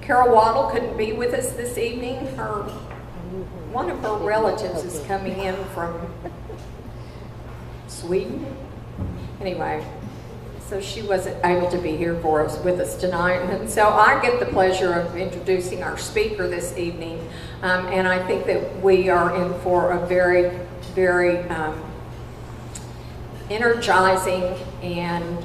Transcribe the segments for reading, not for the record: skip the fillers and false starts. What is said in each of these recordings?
Carol Waddle couldn't be with us this evening. One of her relatives is coming in from Sweden. Anyway, so she wasn't able to be here with us tonight. And so I get the pleasure of introducing our speaker this evening. And I think that we are in for a very, very energizing and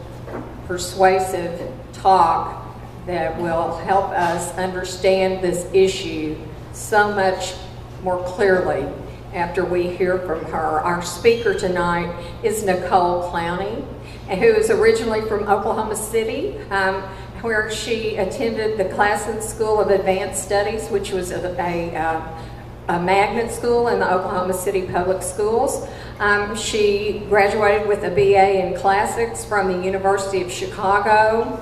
persuasive talk that will help us understand this issue so much more clearly after we hear from her. Our speaker tonight is Nicole Clowney, who is originally from Oklahoma City, where she attended the Clowney School of Advanced Studies, which was a magnet school in the Oklahoma City Public Schools. She graduated with a BA in Classics from the University of Chicago,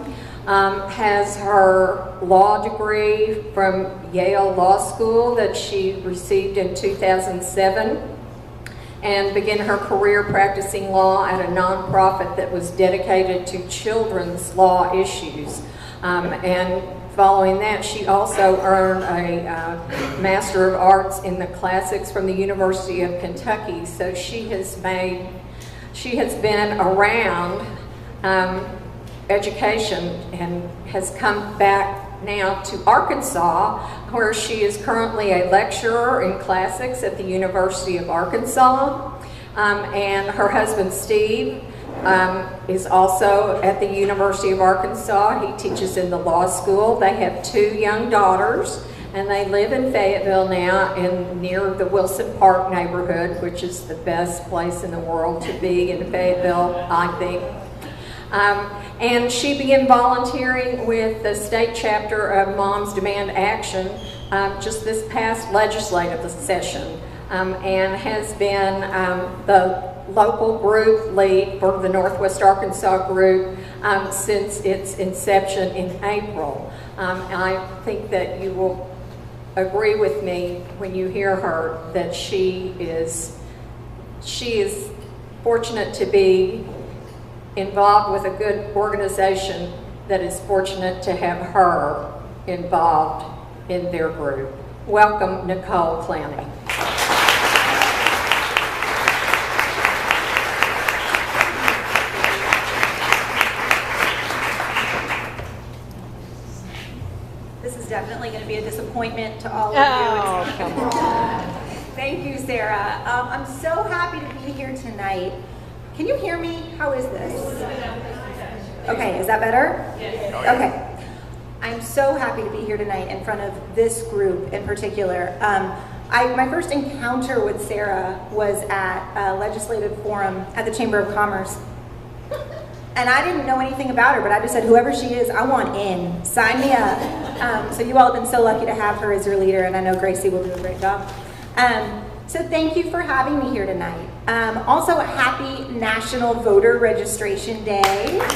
has her law degree from Yale Law School that she received in 2007, and began her career practicing law at a nonprofit that was dedicated to children's law issues. And following that, she also earned a Master of Arts in the Classics from the University of Kentucky. So she has been around education and has come back now to Arkansas, where she is currently a lecturer in classics at the University of Arkansas. And her husband Steve is also at the University of Arkansas. He teaches in the law school. They have 2 young daughters, and they live in Fayetteville now near the Wilson Park neighborhood, which is the best place in the world to be in Fayetteville, I think. And she began volunteering with the state chapter of Moms Demand Action just this past legislative session, and has been the local group lead for the Northwest Arkansas group since its inception in April. I think that you will agree with me when you hear her that she is fortunate to be involved with a good organization that is fortunate to have her involved in their group. Welcome, Nicole Clowney. This is definitely going to be a disappointment to all of you. Oh, come on. Thank you, Sarah. I'm so happy to be here tonight. Can you hear me? How is this? Okay, is that better? Yes. Okay. I'm so happy to be here tonight in front of this group in particular. My first encounter with Sarah was at a legislative forum at the Chamber of Commerce. And I didn't know anything about her, but I just said, whoever she is, I want in. Sign me up. So you all have been so lucky to have her as your leader, and I know Gracie will do a great job. So thank you for having me here tonight. Also, a happy National Voter Registration Day. Yes.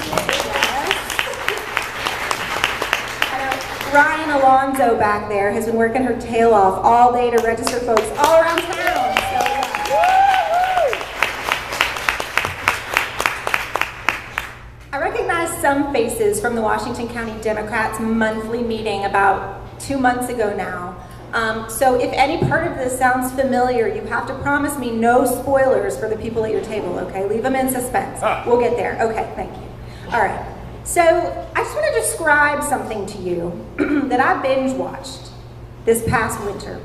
Ryan Alonzo back there has been working her tail off all day to register folks all around town. I recognize some faces from the Washington County Democrats' monthly meeting about 2 months ago now. So if any part of this sounds familiar, you have to promise me no spoilers for the people at your table, okay? Leave them in suspense. We'll get there. Okay, thank you. All right. So I just want to describe something to you that I binge watched this past winter.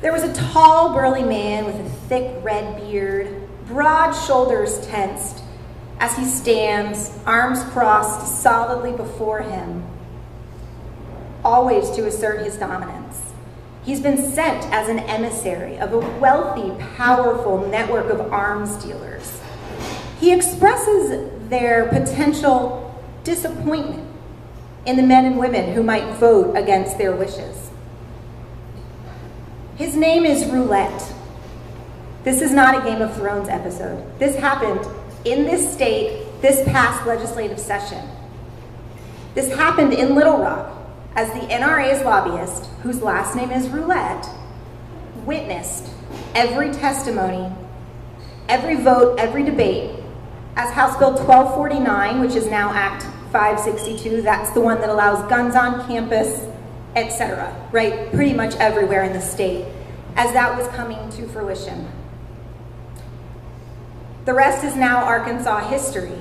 There was a tall, burly man with a thick red beard, broad shoulders tensed, as he stands, arms crossed solidly before him, always to assert his dominance. He's been sent as an emissary of a wealthy, powerful network of arms dealers. He expresses their potential disappointment in the men and women who might vote against their wishes. His name is Roulette. This is not a Game of Thrones episode. This happened in this state this past legislative session. This happened in Little Rock as the NRA's lobbyist, whose last name is Roulette, witnessed every testimony, every vote, every debate, as House Bill 1249, which is now Act 562, that's the one that allows guns on campus, etc., right? Pretty much everywhere in the state, as that was coming to fruition. The rest is now Arkansas history.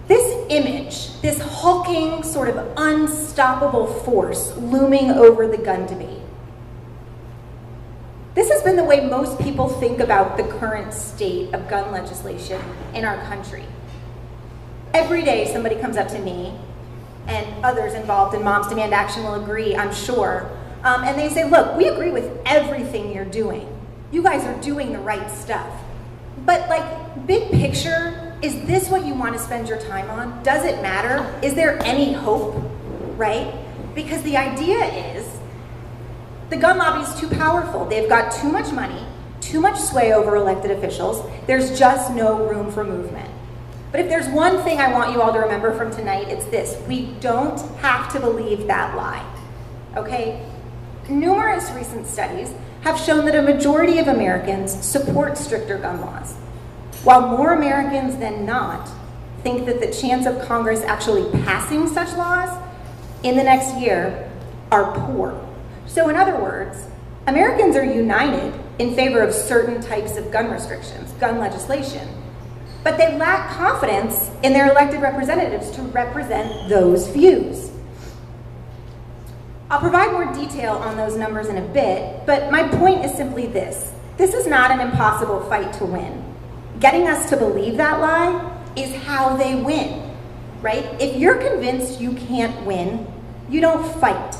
This image, this hulking, sort of unstoppable force looming over the gun debate, this has been the way most people think about the current state of gun legislation in our country. Every day somebody comes up to me, and others involved in Moms Demand Action will agree, I'm sure, and they say, look, we agree with everything you're doing. You guys are doing the right stuff. But like, big picture, is this what you want to spend your time on? Does it matter? Is there any hope, right? Because the idea is, the gun lobby is too powerful. They've got too much money, too much sway over elected officials. There's just no room for movement. But if there's one thing I want you all to remember from tonight, it's this: we don't have to believe that lie, okay? Numerous recent studies have shown that a majority of Americans support stricter gun laws, while more Americans than not think that the chance of Congress actually passing such laws in the next year are poor. So in other words, Americans are united in favor of certain types of gun restrictions, gun legislation, but they lack confidence in their elected representatives to represent those views. I'll provide more detail on those numbers in a bit, but my point is simply this: this is not an impossible fight to win. Getting us to believe that lie is how they win, right? If you're convinced you can't win, you don't fight.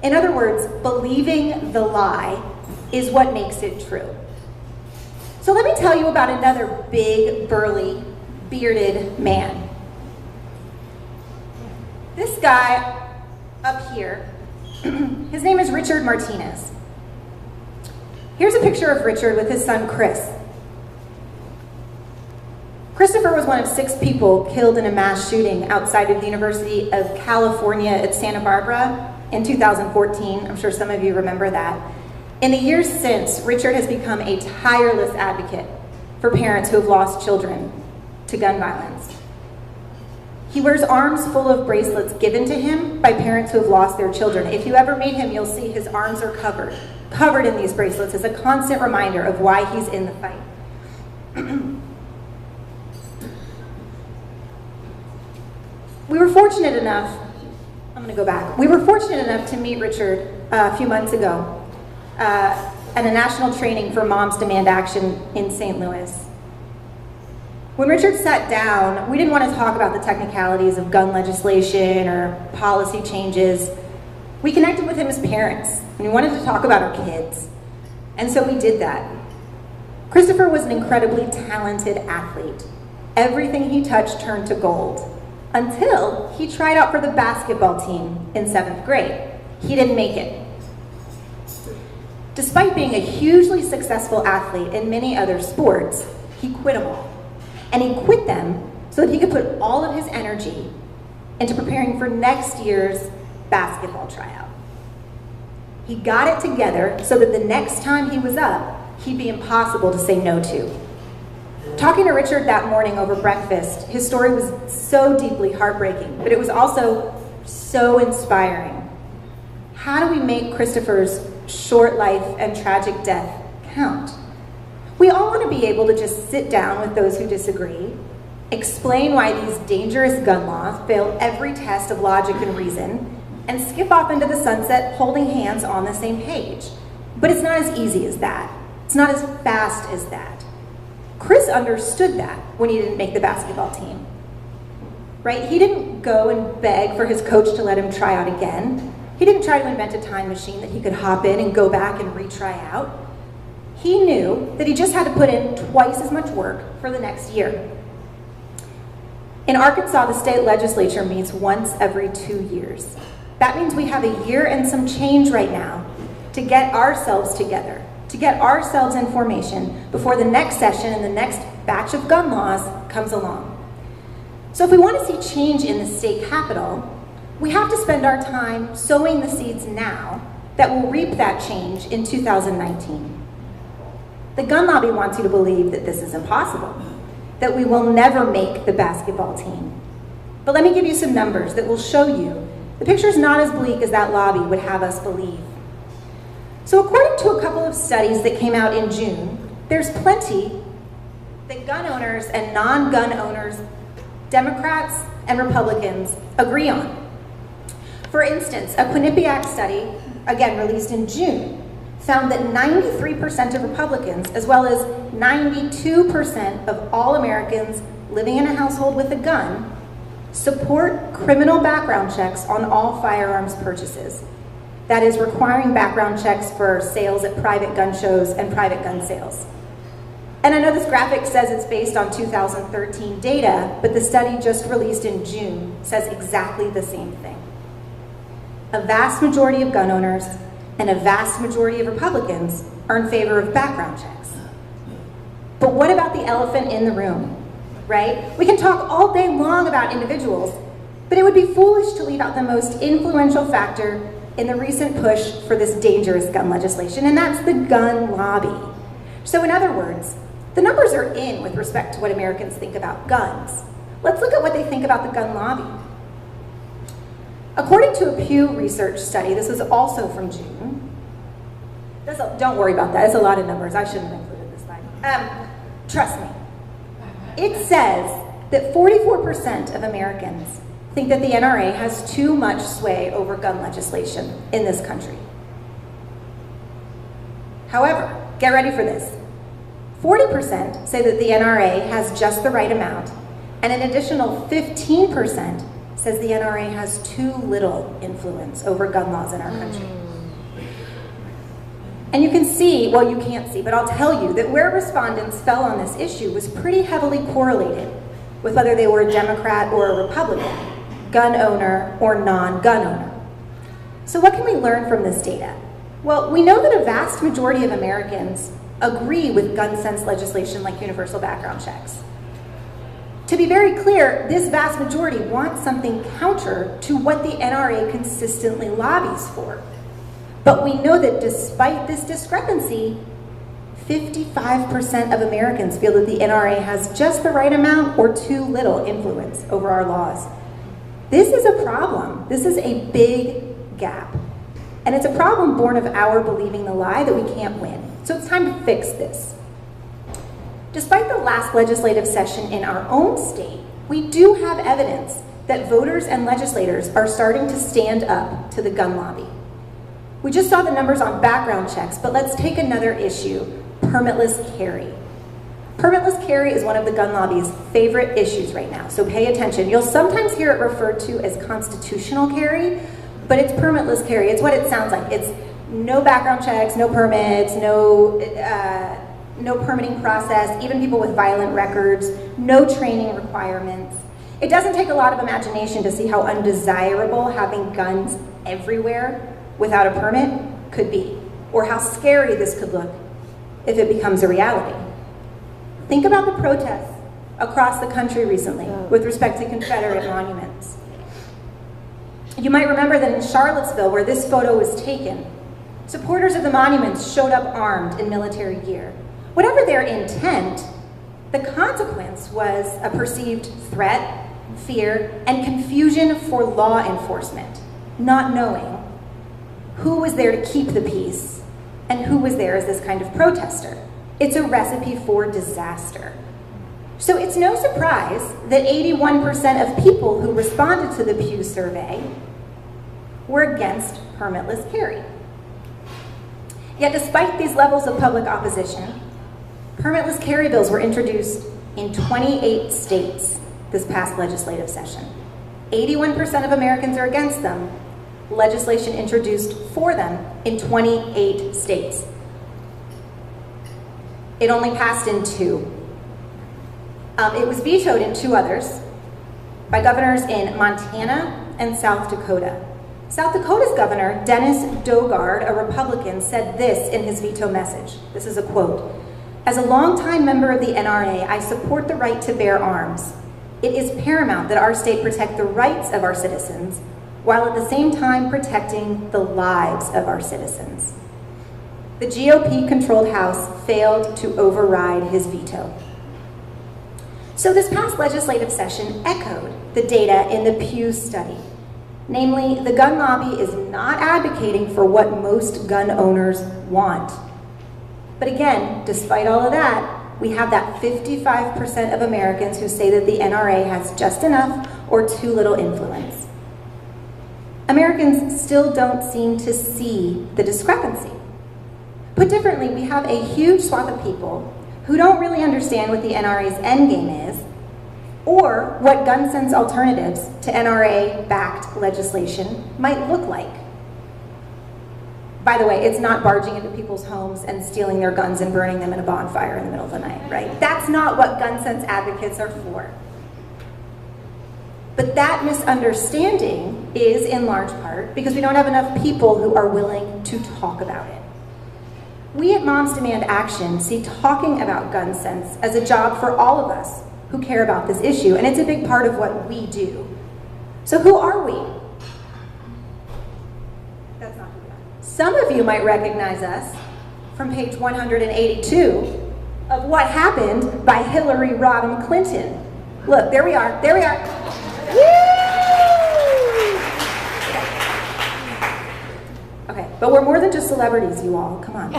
In other words, believing the lie is what makes it true. So let me tell you about another big, burly, bearded man. This guy up here, his name is Richard Martinez. Here's a picture of Richard with his son, Chris. Christopher was one of 6 people killed in a mass shooting outside of the University of California at Santa Barbara in 2014. I'm sure some of you remember that. In the years since, Richard has become a tireless advocate for parents who have lost children to gun violence. He wears arms full of bracelets given to him by parents who have lost their children. If you ever meet him, you'll see his arms are covered in these bracelets as a constant reminder of why he's in the fight. We were fortunate enough, we were fortunate enough to meet Richard a few months ago at a national training for Moms Demand Action in St. Louis. When Richard sat down, we didn't want to talk about the technicalities of gun legislation or policy changes. We connected with him as parents, and we wanted to talk about our kids. And so we did that. Christopher was an incredibly talented athlete. Everything he touched turned to gold, until he tried out for the basketball team in 7th grade. He didn't make it. Despite being a hugely successful athlete in many other sports, he quit them all. And he quit them so that he could put all of his energy into preparing for next year's basketball tryout. He got it together so that the next time he was up, he'd be impossible to say no to. Talking to Richard that morning over breakfast, his story was so deeply heartbreaking, but it was also so inspiring. How do we make Christopher's short life and tragic death count? We all want to be able to just sit down with those who disagree, explain why these dangerous gun laws fail every test of logic and reason, and skip off into the sunset holding hands on the same page. But it's not as easy as that. It's not as fast as that. Chris understood that when he didn't make the basketball team, right? He didn't go and beg for his coach to let him try out again. He didn't try to invent a time machine that he could hop in and go back and retry out. He knew that he just had to put in twice as much work for the next year. In Arkansas, the state legislature meets once every 2 years. That means we have a year and some change right now to get ourselves together, to get ourselves in formation before the next session and the next batch of gun laws comes along. So if we want to see change in the state capitol, we have to spend our time sowing the seeds now that will reap that change in 2019. The gun lobby wants you to believe that this is impossible, that we will never make the basketball team. But let me give you some numbers that will show you the picture's not as bleak as that lobby would have us believe. So according to a couple of studies that came out in June, there's plenty that gun owners and non-gun owners, Democrats and Republicans, agree on. For instance, a Quinnipiac study, again released in June, found that 93% of Republicans, as well as 92% of all Americans living in a household with a gun, support criminal background checks on all firearms purchases. That is, requiring background checks for sales at private gun shows and private gun sales. And I know this graphic says it's based on 2013 data, but the study just released in June says exactly the same thing. A vast majority of gun owners and a vast majority of Republicans are in favor of background checks. But what about the elephant in the room, right? We can talk all day long about individuals, but it would be foolish to leave out the most influential factor in the recent push for this dangerous gun legislation, and that's the gun lobby. So in other words, the numbers are in with respect to what Americans think about guns. Let's look at what they think about the gun lobby. According to a Pew Research study, this was also from June. Don't worry about that, it's a lot of numbers. I shouldn't have included this slide. Trust me. It says that 44% of Americans think that the NRA has too much sway over gun legislation in this country. However, get ready for this. 40% say that the NRA has just the right amount, and an additional 15% says the NRA has too little influence over gun laws in our country. And you can see, well, you can't see, but I'll tell you that where respondents fell on this issue was pretty heavily correlated with whether they were a Democrat or a Republican, gun owner or non-gun owner. So what can we learn from this data? Well, we know that a vast majority of Americans agree with gun sense legislation like universal background checks. To be very clear, this vast majority wants something counter to what the NRA consistently lobbies for. But we know that despite this discrepancy, 55% of Americans feel that the NRA has just the right amount or too little influence over our laws. This is a problem. This is a big gap. And it's a problem born of our believing the lie that we can't win. So it's time to fix this. Despite the last legislative session in our own state, we do have evidence that voters and legislators are starting to stand up to the gun lobby. We just saw the numbers on background checks, but let's take another issue, permitless carry. Permitless carry is one of the gun lobby's favorite issues right now, so pay attention. You'll sometimes hear it referred to as constitutional carry, but it's permitless carry. It's what it sounds like. It's no background checks, no permits, no permitting process, even people with violent records, no training requirements. It doesn't take a lot of imagination to see how undesirable having guns everywhere without a permit could be, or how scary this could look if it becomes a reality. Think about the protests across the country recently with respect to Confederate monuments. You might remember that in Charlottesville, where this photo was taken, supporters of the monuments showed up armed in military gear. Whatever their intent, the consequence was a perceived threat, fear, and confusion for law enforcement, not knowing who was there to keep the peace and who was there as this kind of protester. It's a recipe for disaster. So it's no surprise that 81% of people who responded to the Pew survey were against permitless carry. Yet despite these levels of public opposition, permitless carry bills were introduced in 28 states this past legislative session. 81% of Americans are against them. Legislation introduced for them in 28 states. It only passed in 2. It was vetoed in 2 others by governors in Montana and South Dakota. South Dakota's governor, Dennis Daugaard, a Republican, said this in his veto message. This is a quote. "As a longtime member of the NRA, I support the right to bear arms. It is paramount that our state protect the rights of our citizens while at the same time protecting the lives of our citizens." The GOP-controlled House failed to override his veto. So this past legislative session echoed the data in the Pew study. Namely, the gun lobby is not advocating for what most gun owners want. But again, despite all of that, we have that 55% of Americans who say that the NRA has just enough or too little influence. Americans still don't seem to see the discrepancy. Put differently, we have a huge swath of people who don't really understand what the NRA's endgame is, or what gun sense alternatives to NRA-backed legislation might look like. By the way, it's not barging into people's homes and stealing their guns and burning them in a bonfire in the middle of the night, right? That's not what gun sense advocates are for. But that misunderstanding is in large part because we don't have enough people who are willing to talk about it. We at Moms Demand Action see talking about gun sense as a job for all of us who care about this issue, and it's a big part of what we do. So who are we? That's not who we are. Some of you might recognize us from page 182 of What Happened by Hillary Rodham Clinton. Look, there we are, there we are. Woo! Okay, but we're more than just celebrities, you all, come on.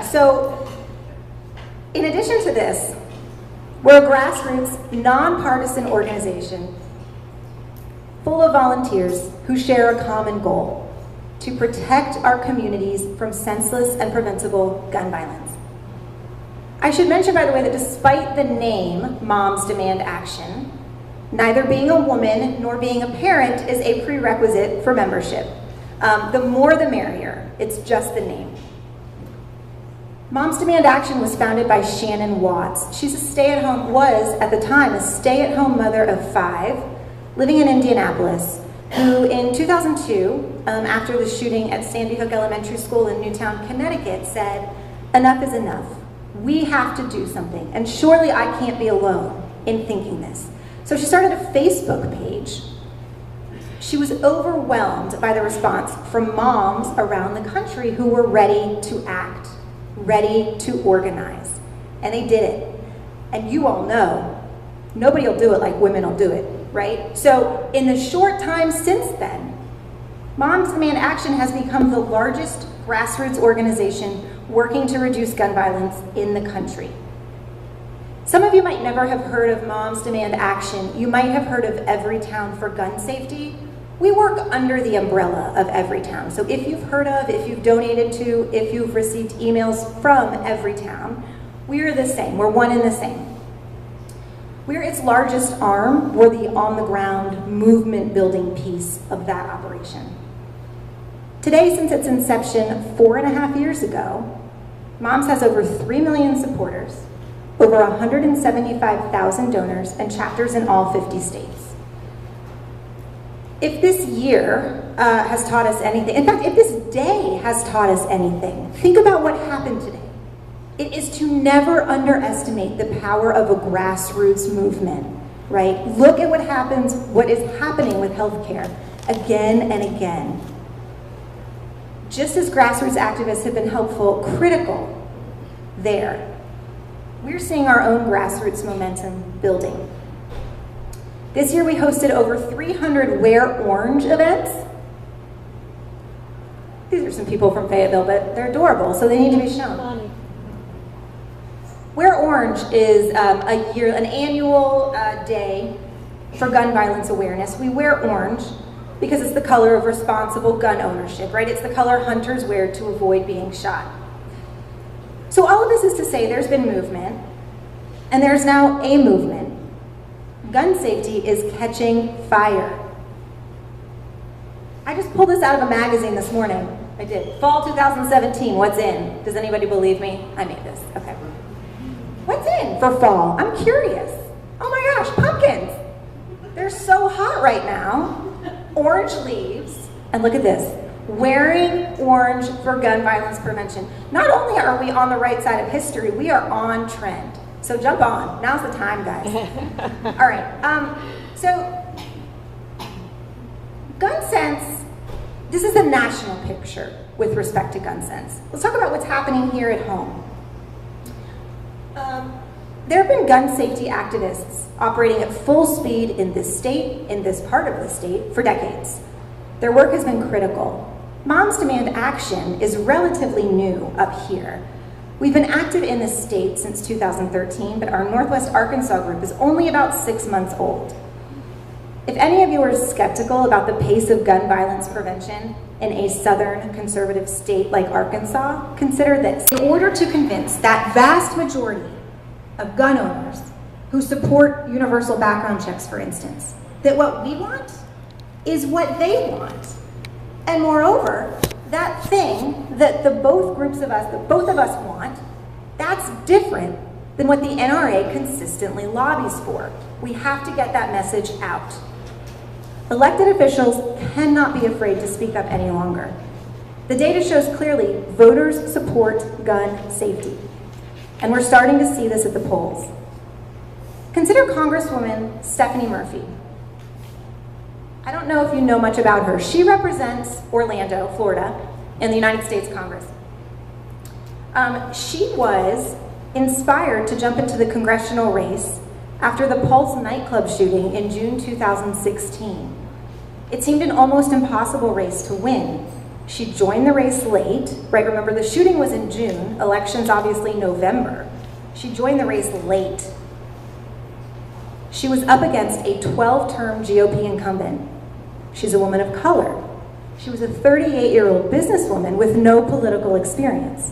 So, in addition to this, we're a grassroots, nonpartisan organization full of volunteers who share a common goal: to protect our communities from senseless and preventable gun violence. I should mention, by the way, that despite the name Moms Demand Action, neither being a woman nor being a parent is a prerequisite for membership. The more the merrier, it's just the name. Moms Demand Action was founded by Shannon Watts. She's was at the time a stay-at-home mother of 5, living in Indianapolis, who in 2002, after the shooting at Sandy Hook Elementary School in Newtown, Connecticut, said, "Enough is enough. We have to do something, and surely I can't be alone in thinking this." So she started a Facebook page. She was overwhelmed by the response from moms around the country who were ready to act, ready to organize, and they did it. And you all know, nobody will do it like women will do it, right? So in the short time since then, Moms Demand Action has become the largest grassroots organization working to reduce gun violence in the country. Some of you might never have heard of Moms Demand Action. You might have heard of Everytown for Gun Safety. We work under the umbrella of Everytown. So if you've heard of, if you've donated to, if you've received emails from Everytown, we're the same. We're one and the same. We're its largest arm. We're the on-the-ground movement building piece of that operation. Today, since its inception 4.5 years ago, Moms has over 3 million supporters, over 175,000 donors, and chapters in all 50 states. If this year has taught us anything, in fact, if this day has taught us anything, think about what happened today. It is to never underestimate the power of a grassroots movement, right? Look at what is happening with healthcare again and again. Just as grassroots activists have been helpful, critical there, we're seeing our own grassroots momentum building. This year we hosted over 300 Wear Orange events. These are some people from Fayetteville, but they're adorable, so they need to be shown. Wear Orange is an annual day for gun violence awareness. We wear orange because it's the color of responsible gun ownership, right? It's the color hunters wear to avoid being shot. So all of this is to say there's been movement, and there's now a movement. Gun safety is catching fire. I just pulled this out of a magazine this morning. I did. Fall 2017, what's in? Does anybody believe me? I made this, okay. What's in for fall? I'm curious. Oh my gosh, pumpkins. They're so hot right now. Orange leaves, and look at this. Wearing orange for gun violence prevention. Not only are we on the right side of history, we are on trend. So jump on. Now's the time, guys. All right. So gun sense, this is the national picture with respect to gun sense. Let's talk about what's happening here at home. There have been gun safety activists operating at full speed in this state, in this part of the state, for decades. Their work has been critical. Moms Demand Action is relatively new up here. We've been active in this state since 2013, but our Northwest Arkansas group is only about 6 months old. If any of you are skeptical about the pace of gun violence prevention in a southern conservative state like Arkansas, consider this. In order to convince that vast majority of gun owners who support universal background checks, for instance, that what we want is what they want. And moreover, that thing that both of us want, that's different than what the NRA consistently lobbies for. We have to get that message out. Elected officials cannot be afraid to speak up any longer. The data shows clearly voters support gun safety, and we're starting to see this at the polls. Consider Congresswoman Stephanie Murphy. I don't know if you know much about her. She represents Orlando, Florida, in the United States Congress. She was inspired to jump into the congressional race after the Pulse nightclub shooting in June 2016. It seemed an almost impossible race to win. She joined the race late, right? Remember, the shooting was in June, elections obviously November. She joined the race late. She was up against a 12-term GOP incumbent. She's a woman of color. She was a 38-year-old businesswoman with no political experience.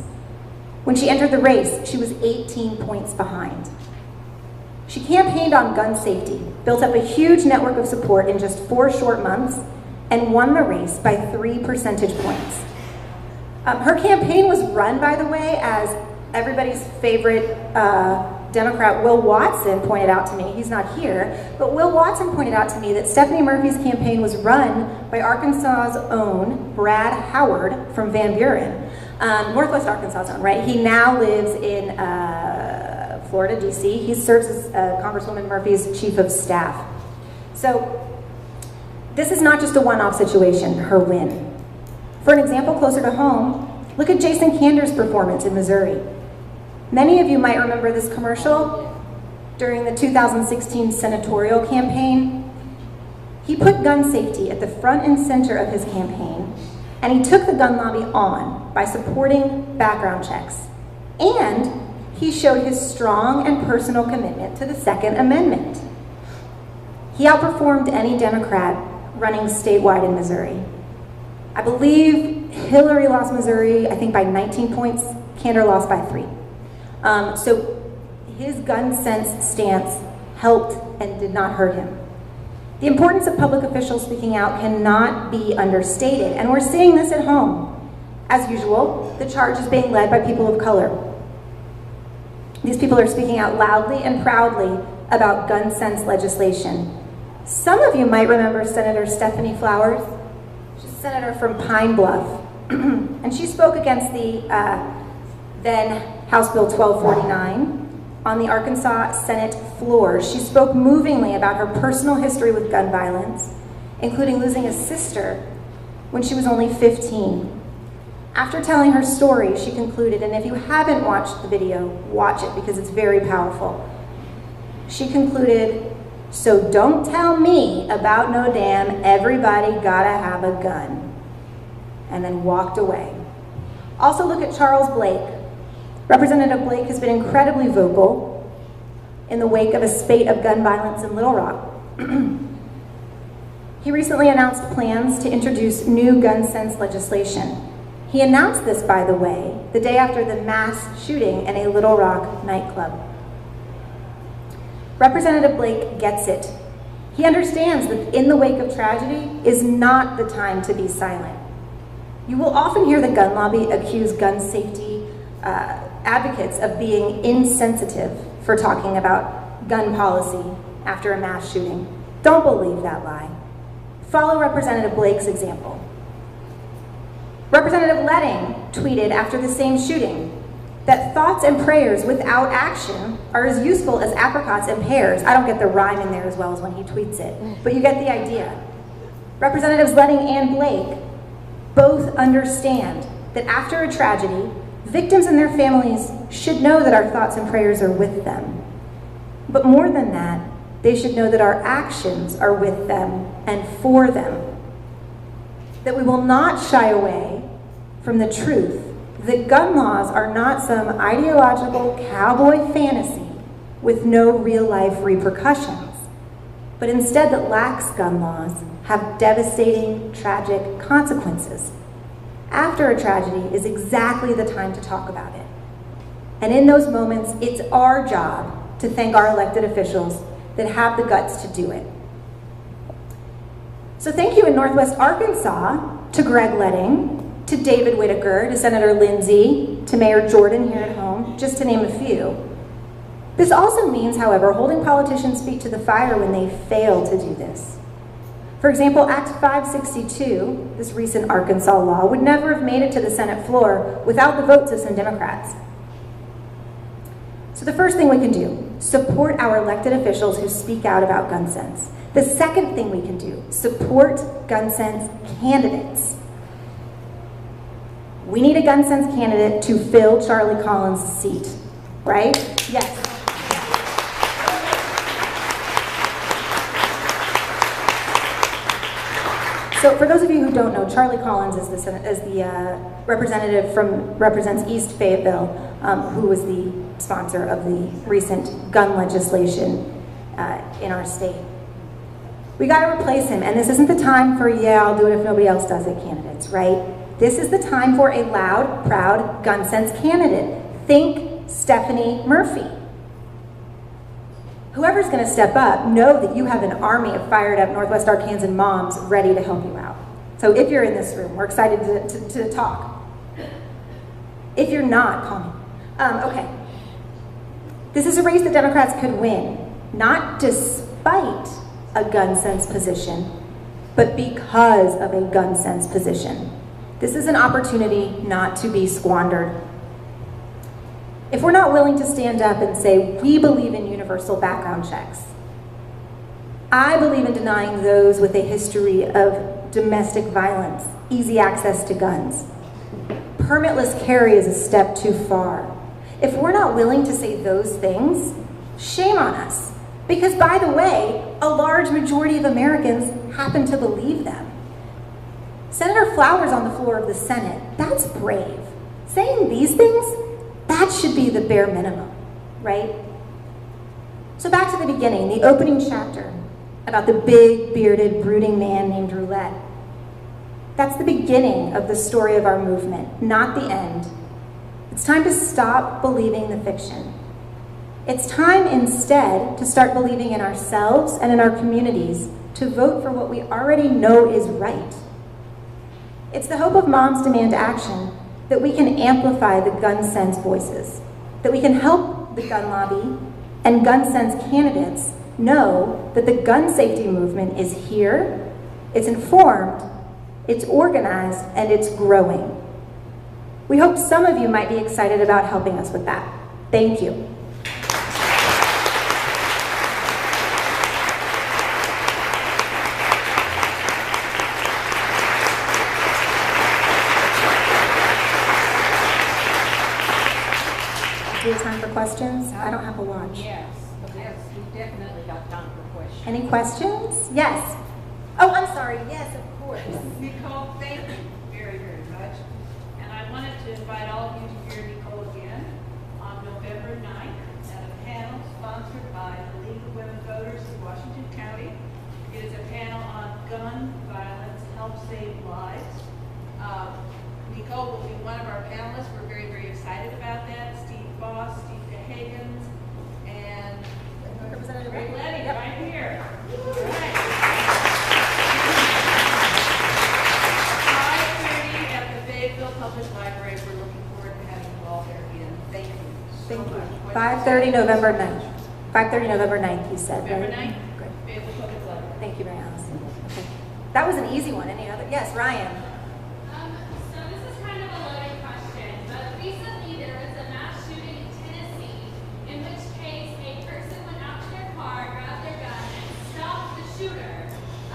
When she entered the race, she was 18 points behind. She campaigned on gun safety, built up a huge network of support in just 4 short months, and won the race by 3 percentage points. Her campaign was run, by the way, as everybody's favorite Democrat Will Watson pointed out to me. He's not here, but Will Watson pointed out to me that Stephanie Murphy's campaign was run by Arkansas's own Brad Howard from Van Buren, Northwest Arkansas's own, right? He now lives in Florida, DC. He serves as Congresswoman Murphy's chief of staff. So this is not just a one-off situation, her win. For an example closer to home, look at Jason Kander's performance in Missouri. Many of you might remember this commercial during the 2016 senatorial campaign. He put gun safety at the front and center of his campaign, and he took the gun lobby on by supporting background checks. And he showed his strong and personal commitment to the Second Amendment. He outperformed any Democrat running statewide in Missouri. I believe Hillary lost Missouri, I think by 19 points, Kander lost by 3. So his gun sense stance helped and did not hurt him. The importance of public officials speaking out cannot be understated, and we're seeing this at home. As usual, the charge is being led by people of color. These people are speaking out loudly and proudly about gun sense legislation. Some of you might remember Senator Stephanie Flowers. She's a senator from Pine Bluff, and she spoke against the then House Bill 1249 on the Arkansas Senate floor. She spoke movingly about her personal history with gun violence, including losing a sister when she was only 15. After telling her story, she concluded, and if you haven't watched the video, watch it because it's very powerful. She concluded, "So don't tell me about no damn everybody gotta have a gun," and then walked away. Also look at Charles Blake. Representative Blake has been incredibly vocal in the wake of a spate of gun violence in Little Rock. He recently announced plans to introduce new gun sense legislation. He announced this, by the way, the day after the mass shooting in a Little Rock nightclub. Representative Blake gets it. He understands that in the wake of tragedy is not the time to be silent. You will often hear the gun lobby accuse gun safety advocates of being insensitive for talking about gun policy after a mass shooting. Don't believe that lie. Follow Representative Blake's example. Representative Letting tweeted after the same shooting that thoughts and prayers without action are as useful as apricots and pears. I don't get the rhyme in there as well as when he tweets it, but you get the idea. Representatives Letting and Blake both understand that after a tragedy, victims and their families should know that our thoughts and prayers are with them. But more than that, they should know that our actions are with them and for them. That we will not shy away from the truth that gun laws are not some ideological cowboy fantasy with no real-life repercussions, but instead that lax gun laws have devastating, tragic consequences. After a tragedy is exactly the time to talk about it. And in those moments, it's our job to thank our elected officials that have the guts to do it. So thank you in Northwest Arkansas to Greg Leding, to David Whitaker, to Senator Lindsay, to Mayor Jordan here at home, just to name a few. This also means, however, holding politicians' feet to the fire when they fail to do this. For example, Act 562, this recent Arkansas law, would never have made it to the Senate floor without the votes of some Democrats. So the first thing we can do, support our elected officials who speak out about gun sense. The second thing we can do, support gun sense candidates. We need a gun sense candidate to fill Charlie Collins' seat, right? Yes. So for those of you who don't know, Charlie Collins is the representative represents East Fayetteville, who was the sponsor of the recent gun legislation in our state. We got to replace him, and this isn't the time for, yeah, I'll do it if nobody else does it candidates, right? This is the time for a loud, proud gun sense candidate. Think Stephanie Murphy. Whoever's going to step up, know that you have an army of fired up Northwest Arkansan moms ready to help you out. So if you're in this room, we're excited to talk. If you're not, call me. Okay. This is a race that Democrats could win, not despite a gun sense position, but because of a gun sense position. This is an opportunity not to be squandered. If we're not willing to stand up and say, we believe in universal background checks, I believe in denying those with a history of domestic violence easy access to guns. Permitless carry is a step too far. If we're not willing to say those things, shame on us. Because by the way, a large majority of Americans happen to believe them. Senator Flowers on the floor of the Senate, that's brave. Saying these things, that should be the bare minimum, right? So back to the beginning, the opening chapter about the big, bearded, brooding man named Roulette. That's the beginning of the story of our movement, not the end. It's time to stop believing the fiction. It's time instead to start believing in ourselves and in our communities to vote for what we already know is right. It's the hope of Moms Demand Action that we can amplify the gun sense voices, that we can help the gun lobby and gun sense candidates know that the gun safety movement is here, it's informed, it's organized, and it's growing. We hope some of you might be excited about helping us with that. Thank you. Do we have time for questions? I don't have a watch. Yes, we definitely got time for questions. Any questions? Yes. Oh, I'm sorry. Yes, of course. Nicole, thank you very, very much. And I wanted to invite all of you to hear Nicole again on November 9th at a panel sponsored by the League of Women Voters in Washington County. It is a panel on gun violence, help save lives. Nicole will be one of our panelists. We're very, very excited about that. Steve Boss, Steve Hagans, and Representative Greg Leding Yep. right here. Right. 5:30 at the Fayetteville Public Library. We're looking forward to having you all there again. Thank you so Thank you. much. 5:30 November 9th. 5:30 November 9th, you said, November right? 9th, Great. Fayetteville Public Library. Thank you, Mary Alice. Okay. That was an easy one. Any other? Yes, Ryan. So this is kind of a loaded question, but recently there was a mass shooting in Tennessee, in which case a person went out to their car, grabbed their gun, and stopped the shooter.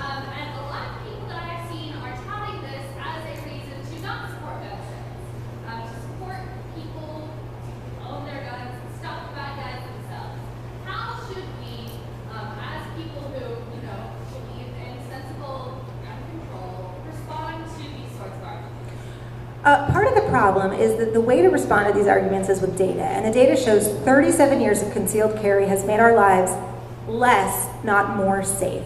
And a lot of people that I've seen are touting this as a reason to not support gun sales, to support people who own their guns and stop the bad guys themselves. How should Part of the problem is that the way to respond to these arguments is with data, and the data shows 37 years of concealed carry has made our lives less, not more safe.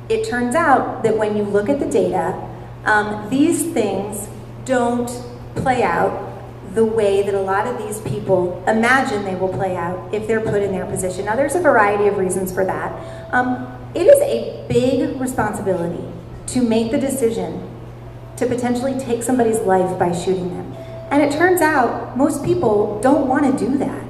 It turns out that when you look at the data, these things don't play out the way that a lot of these people imagine they will play out if they're put in their position. Now, there's a variety of reasons for that. It is a big responsibility to make the decision to potentially take somebody's life by shooting them. And it turns out most people don't want to do that,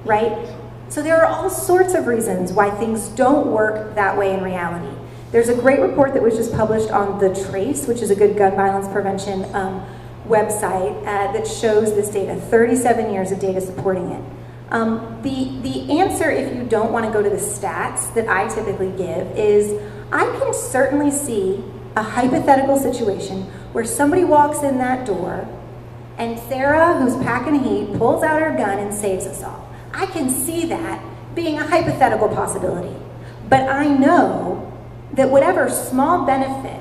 right? So there are all sorts of reasons why things don't work that way in reality. There's a great report that was just published on The Trace, which is a good gun violence prevention website that shows this data, 37 years of data supporting it. The answer, if you don't want to go to the stats that I typically give, is I can certainly see a hypothetical situation where somebody walks in that door and Sarah, who's packing heat, pulls out her gun and saves us all. I can see that being a hypothetical possibility. But I know that whatever small benefit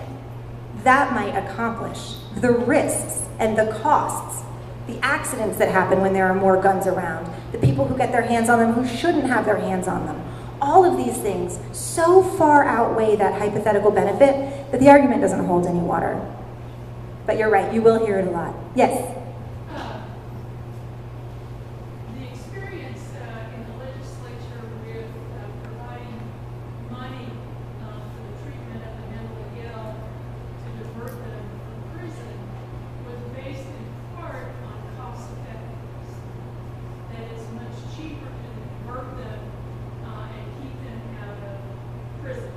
that might accomplish, the risks and the costs, the accidents that happen when there are more guns around, the people who get their hands on them who shouldn't have their hands on them, all of these things so far outweigh that hypothetical benefit that the argument doesn't hold any water. But you're right, you will hear it a lot. Yes? The experience in the legislature with providing money for the treatment of the mentally ill to divert them from prison was based in part on cost effectiveness. That it's much cheaper to divert them and keep them out of prison.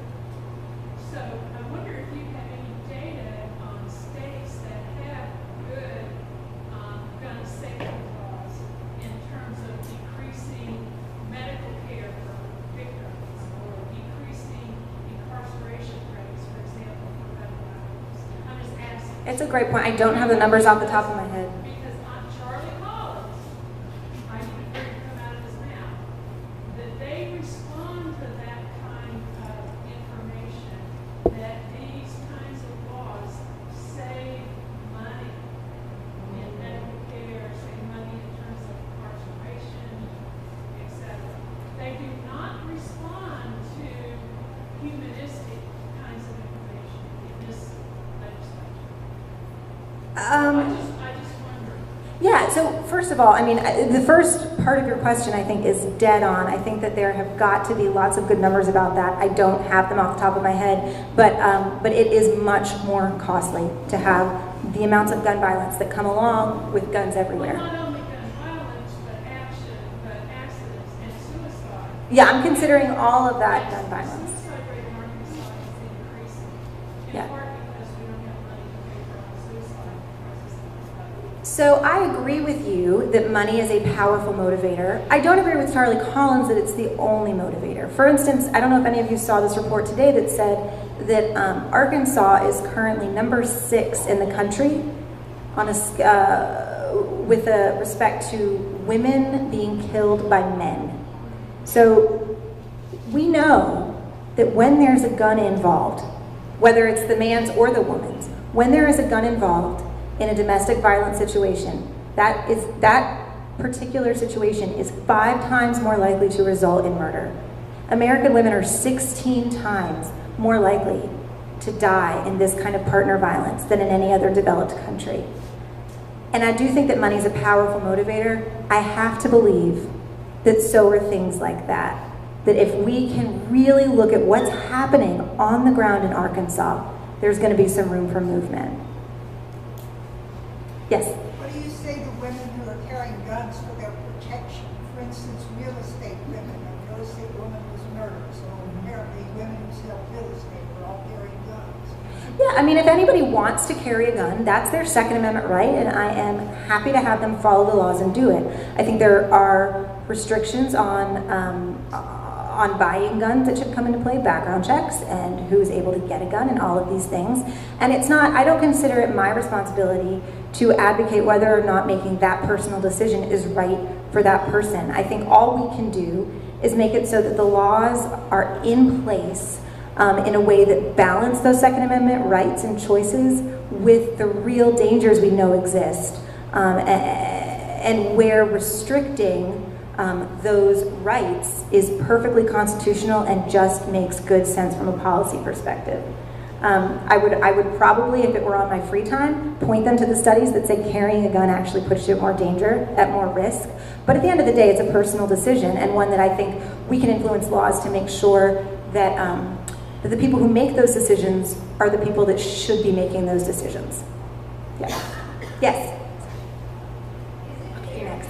So I wonder if you have any data on states that have good gun safety laws in terms of decreasing medical care for victims or decreasing incarceration rates, for example, for gun violence. I'm just asking. It's a great point. I don't have the numbers off the top of my head. Because on Charlie Collins, I didn't hear it come out of his mouth, that they respond to that kind of information, that these kinds of laws save money in medical care, save money in terms of incarceration, etc. They do not respond to humanistic kinds of information in this legislature. I just wonder. Yeah, so first of all, I mean, the first part of your question I think is dead on. I think that there have got to be lots of good numbers about that. I don't have them off the top of my head, but it is much more costly to have the amounts of gun violence that come along with guns Well, everywhere. not only gun violence, but accidents and suicide. Yeah, I'm considering all of that gun violence. The suicide rate in Arkansas is increasing, Yeah. in part because we don't have money to pay for all suicide crisis. So I agree with you that money is a powerful motivator. I don't agree with Charlie Collins that it's the only motivator. For instance, I don't know if any of you saw this report today that said that Arkansas is currently number 6 in the country on with respect to women being killed by men. So we know that when there's a gun involved, whether it's the man's or the woman's, when there is a gun involved in a domestic violence situation, that particular situation is 5 times more likely to result in murder. American women are 16 times more likely to die in this kind of partner violence than in any other developed country. And I do think that money is a powerful motivator. I have to believe that so are things like that. That if we can really look at what's happening on the ground in Arkansas, there's going to be some room for movement. Yes? What do you say to women who are carrying guns for their protection? For instance, real estate women. A real estate woman was murdered, so apparently women who sell real estate are all carrying guns. Yeah, I mean, if anybody wants to carry a gun, that's their Second Amendment right, and I am happy to have them follow the laws and do it. I think there are restrictions on buying guns that should come into play, background checks, and who's able to get a gun, and all of these things. And it's not, I don't consider it my responsibility to advocate whether or not making that personal decision is right for that person. I think all we can do is make it so that the laws are in place in a way that balance those Second Amendment rights and choices with the real dangers we know exist and where restricting those rights is perfectly constitutional and just makes good sense from a policy perspective. I would probably, if it were on my free time, point them to the studies that say carrying a gun actually puts you at more danger, at more risk. But at the end of the day, it's a personal decision, and one that I think we can influence laws to make sure that, that the people who make those decisions are the people that should be making those decisions. Yes. Yes. Okay, next.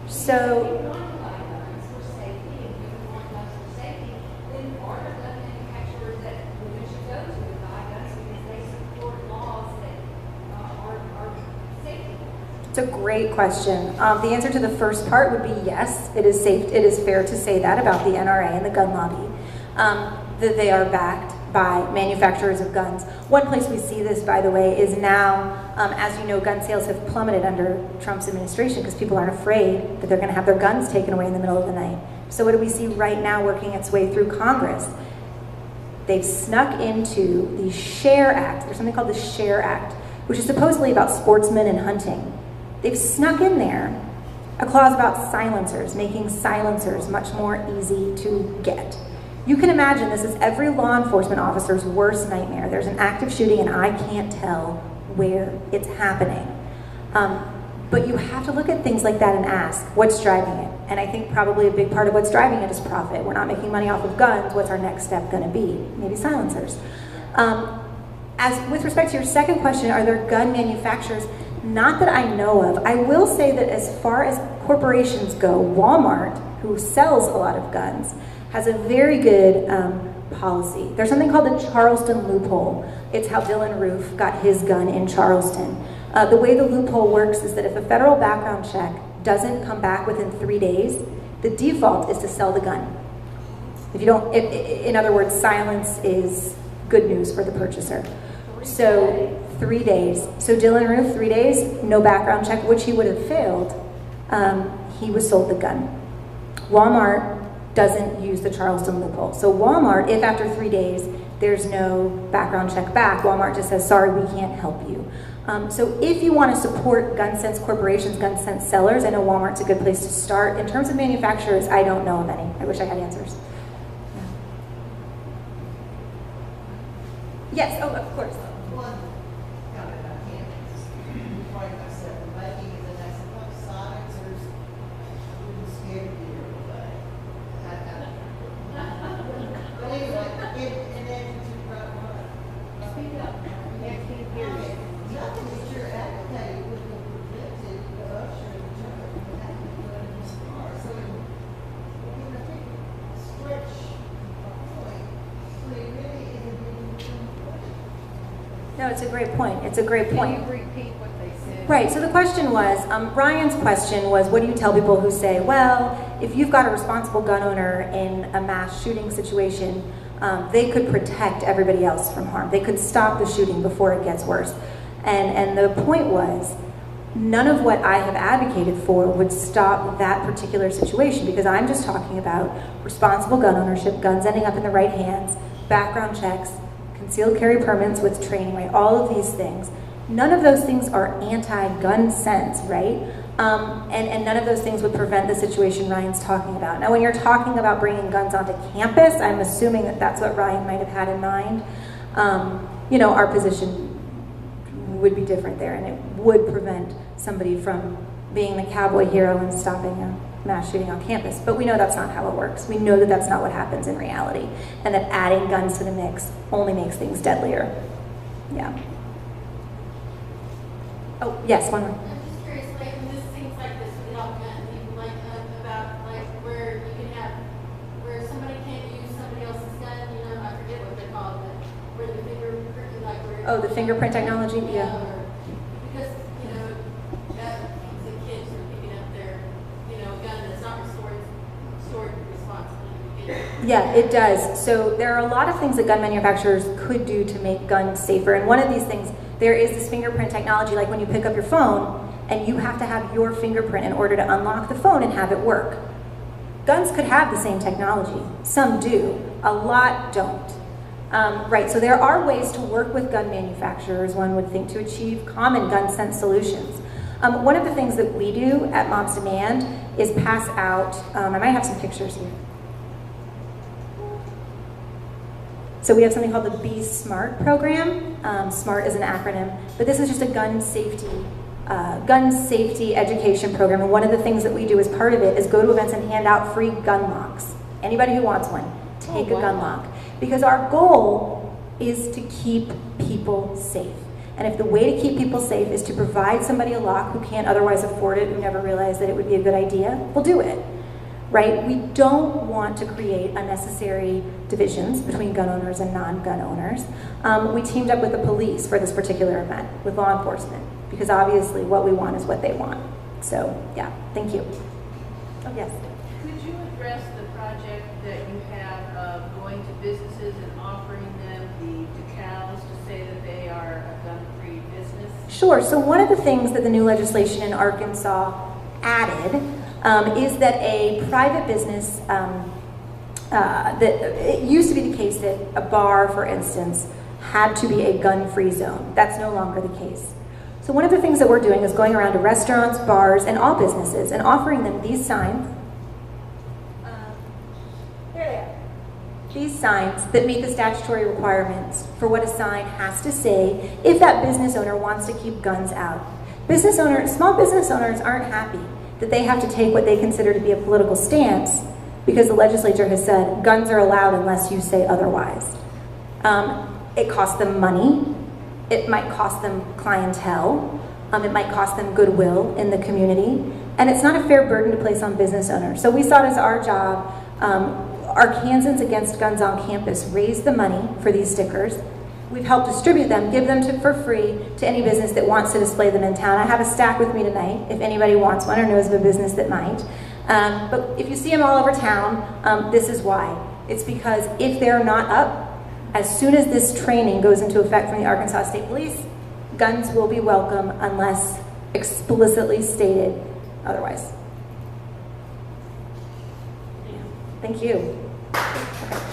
So, it's a great question. The answer to the first part would be yes, it is safe. It is fair to say that about the NRA and the gun lobby, that they are backed by manufacturers of guns. One place we see this, by the way, is now, as you know, gun sales have plummeted under Trump's administration because people aren't afraid that they're going to have their guns taken away in the middle of the night. So what do we see right now working its way through Congress? They've snuck into the SHARE Act. There's something called the SHARE Act, which is supposedly about sportsmen and hunting. They've snuck in there a clause about silencers, making silencers much more easy to get. You can imagine this is every law enforcement officer's worst nightmare. There's an active shooting and I can't tell where it's happening. But you have to look at things like that and ask, what's driving it? And I think probably a big part of what's driving it is profit. We're not making money off of guns. What's our next step going to be? Maybe silencers. As with respect to your second question, are there gun manufacturers? Not that I know of. I will say that as far as corporations go, Walmart, who sells a lot of guns, has a very good policy. There's something called the Charleston loophole. It's how Dylan Roof got his gun in Charleston. The way the loophole works is that if a federal background check doesn't come back within 3 days, the default is to sell the gun. If you don't, in other words, silence is good news for the purchaser. So 3 days. So Dylan Roof, 3 days, no background check, which he would have failed. He was sold the gun. Walmart doesn't use the Charleston loophole. So Walmart, if after 3 days there's no background check back, Walmart just says, sorry, we can't help you. So if you want to support gun sense corporations, gun sense sellers, I know Walmart's a good place to start. In terms of manufacturers, I don't know of any. I wish I had answers. Yeah. Yes, oh, of course. One comment about campus. Before I said the making is that I suppose silencers wouldn't scare you away. But anyway, and then to speak up. Nothing that you're advocating would have prevented the usher and the church from having to go in this car. So, I think stretch a point, so it really isn't even No, it's a great point. It's a great point. Can you repeat what they said? Right, so the question was, Ryan's question was, what do you tell people who say, well, if you've got a responsible gun owner in a mass shooting situation, they could protect everybody else from harm. They could stop the shooting before it gets worse. And the point was, none of what I have advocated for would stop that particular situation, because I'm just talking about responsible gun ownership, guns ending up in the right hands, background checks, concealed carry permits with training, right? All of these things. None of those things are anti-gun sense, right? And none of those things would prevent the situation Ryan's talking about. Now, when you're talking about bringing guns onto campus, I'm assuming that that's what Ryan might have had in mind. You know, our position would be different there, and it would prevent somebody from being the cowboy hero and stopping a mass shooting on campus. But we know that's not how it works. We know that that's not what happens in reality, and that adding guns to the mix only makes things deadlier. Yeah. Oh, yes, one more. I'm just curious, like, when this things like this with the gun, like, about, like, where you can have, where somebody can't use somebody else's gun, you know, I forget what they're called, but where the fingerprint, like, where... Oh, the fingerprint technology? Yeah. Or, because, you know, the kids are picking up their, you know, gun that's not stored responsibly. Yeah, it does. So there are a lot of things that gun manufacturers could do to make guns safer. And one of these things, there is this fingerprint technology, like when you pick up your phone and you have to have your fingerprint in order to unlock the phone and have it work. Guns could have the same technology. Some do. A lot don't. Right, so there are ways to work with gun manufacturers, one would think, to achieve common gun sense solutions. One of the things that we do at Moms Demand is pass out, I might have some pictures here. So we have something called the Be Smart program. SMART is an acronym, but this is just a gun safety education program. And one of the things that we do as part of it is go to events and hand out free gun locks. Anybody who wants one, take a gun lock. Because our goal is to keep people safe. And if the way to keep people safe is to provide somebody a lock who can't otherwise afford it, who never realized that it would be a good idea, we'll do it. Right? We don't want to create unnecessary divisions between gun owners and non-gun owners. We teamed up with the police for this particular event, with law enforcement, because obviously what we want is what they want. So, yeah, thank you. Oh, yes. Could you address the project that you have of going to businesses and offering them the decals to say that they are a gun-free business? Sure. So one of the things that the new legislation in Arkansas added is that a private business, it used to be the case that a bar, for instance, had to be a gun-free zone. That's no longer the case. So one of the things that we're doing is going around to restaurants, bars, and all businesses and offering them these signs. Here they are. These signs that meet the statutory requirements for what a sign has to say if that business owner wants to keep guns out. Small business owners aren't happy that they have to take what they consider to be a political stance because the legislature has said guns are allowed unless you say otherwise. It costs them money. It might cost them clientele. It might cost them goodwill in the community. And it's not a fair burden to place on business owners. So we saw it as our job. Arkansans Against Guns on Campus raised the money for these stickers. We've helped distribute them, give them for free to any business that wants to display them in town. I have a stack with me tonight if anybody wants one or knows of a business that might. But if you see them all over town, this is why. It's because if they're not up, as soon as this training goes into effect from the Arkansas State Police, guns will be welcome unless explicitly stated otherwise. Thank you. Okay.